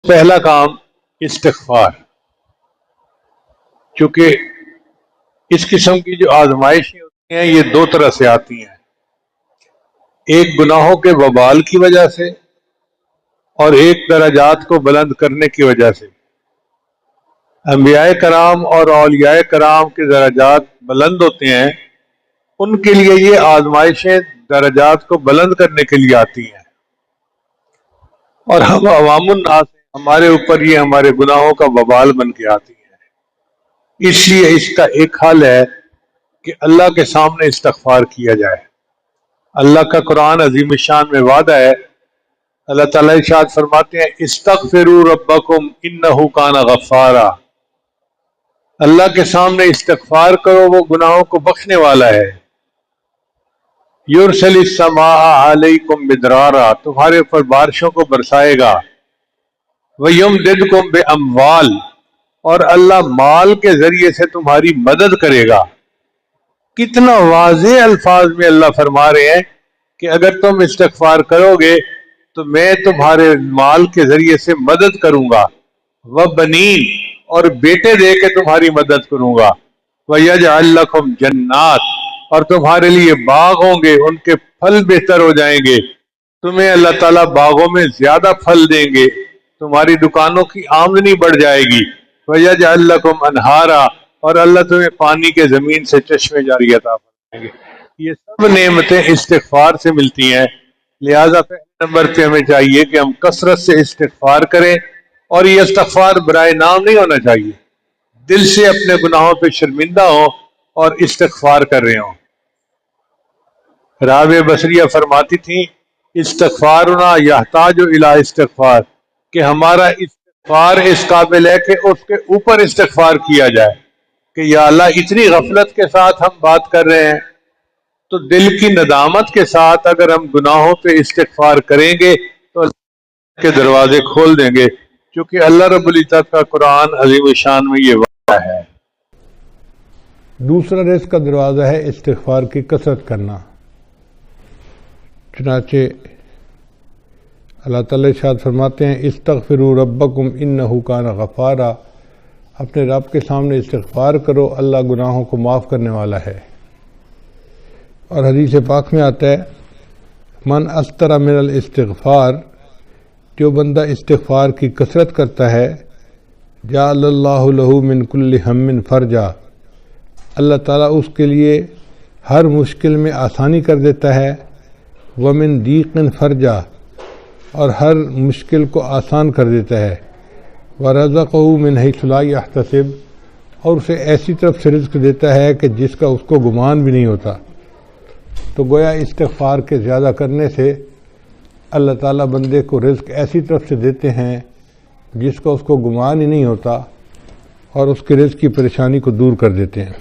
پہلا کام استغفار. چونکہ اس قسم کی جو آزمائشیں ہوتی ہیں یہ دو طرح سے آتی ہیں، ایک گناہوں کے وبال کی وجہ سے اور ایک درجات کو بلند کرنے کی وجہ سے. انبیاء کرام اور اولیاء کرام کے درجات بلند ہوتے ہیں، ان کے لیے یہ آزمائشیں درجات کو بلند کرنے کے لیے آتی ہیں، اور ہم عوام الناس ہمارے اوپر یہ ہمارے گناہوں کا وبال بن کے آتی ہیں. اس لیے اس کا ایک حل ہے کہ اللہ کے سامنے استغفار کیا جائے. اللہ کا قرآن عظیم الشان میں وعدہ ہے. اللہ تعالیٰ ارشاد فرماتے ہیں استغفروا ربکم انہ کان غفارا. اللہ کے سامنے استغفار کرو، وہ گناہوں کو بخشنے والا ہے. یرسل السماء علیکم مدرارا، تمہارے اوپر بارشوں کو برسائے گا. وَيُمْدِدْكُمْ بِأَمْوَالٍ، اور اللہ مال کے ذریعے سے تمہاری مدد کرے گا. کتنا واضح الفاظ میں اللہ فرما رہے ہیں کہ اگر تم استغفار کرو گے تو میں تمہارے مال کے ذریعے سے مدد کروں گا. وَبَنِينَ، اور بیٹے دے کے تمہاری مدد کروں گا. وَيَجْعَلْ لَكُمْ جَنَّاتٍ، اور تمہارے لیے باغ ہوں گے، ان کے پھل بہتر ہو جائیں گے. تمہیں اللہ تعالیٰ باغوں میں زیادہ پھل دیں گے، تمہاری دکانوں کی آمدنی بڑھ جائے گی. وَيَجْعَلْ لَكُمْ أَنْهَارًا، اور اللہ تمہیں پانی کے زمین سے چشمے جاری عطا فرمائیں گے. یہ سب نعمتیں استغفار سے ملتی ہیں. لہذا پہلے نمبر پہ ہمیں چاہیے کہ ہم کثرت سے استغفار کریں، اور یہ استغفار برائے نام نہیں ہونا چاہیے، دل سے اپنے گناہوں پہ شرمندہ ہوں اور استغفار کر رہے ہوں. رابعہ بصریہ فرماتی تھیں استغفارنا یحتاج الی استغفار، کہ ہمارا استغفار اس قابل ہے کہ اس کے اوپر استغفار کیا جائے کہ یا اللہ اتنی غفلت کے ساتھ ہم بات کر رہے ہیں، تو دل کی ندامت کے ساتھ اگر ہم گناہوں پہ استغفار کریں گے تو اللہ کے دروازے کھول دیں گے، کیونکہ اللہ رب العزت کا قرآن عظیم الشان میں یہ وعدہ ہے. دوسرا رزق کا دروازہ ہے استغفار کی کثرت کرنا. چنانچہ اللہ تعالیٰ ارشاد فرماتے ہیں استغفروا ربکم انہ کان غفارا، اپنے رب کے سامنے استغفار کرو، اللہ گناہوں کو معاف کرنے والا ہے. اور حدیث پاک میں آتا ہے من استر من الاستغفار، جو بندہ استغفار کی کثرت کرتا ہے جعل اللہ لہ من کل ہم فرجا، اللہ تعالیٰ اس کے لیے ہر مشکل میں آسانی کر دیتا ہے. ومن ضیق فرجا، اور ہر مشکل کو آسان کر دیتا ہے. وَرَزَقَهُ مِنْ حَيْثُ لَا يَحْتَسِبُ، اور اسے ایسی طرف سے رزق دیتا ہے کہ جس کا اس کو گمان بھی نہیں ہوتا. تو گویا استغفار کے زیادہ کرنے سے اللہ تعالیٰ بندے کو رزق ایسی طرف سے دیتے ہیں جس کا اس کو گمان ہی نہیں ہوتا، اور اس کے رزق کی پریشانی کو دور کر دیتے ہیں.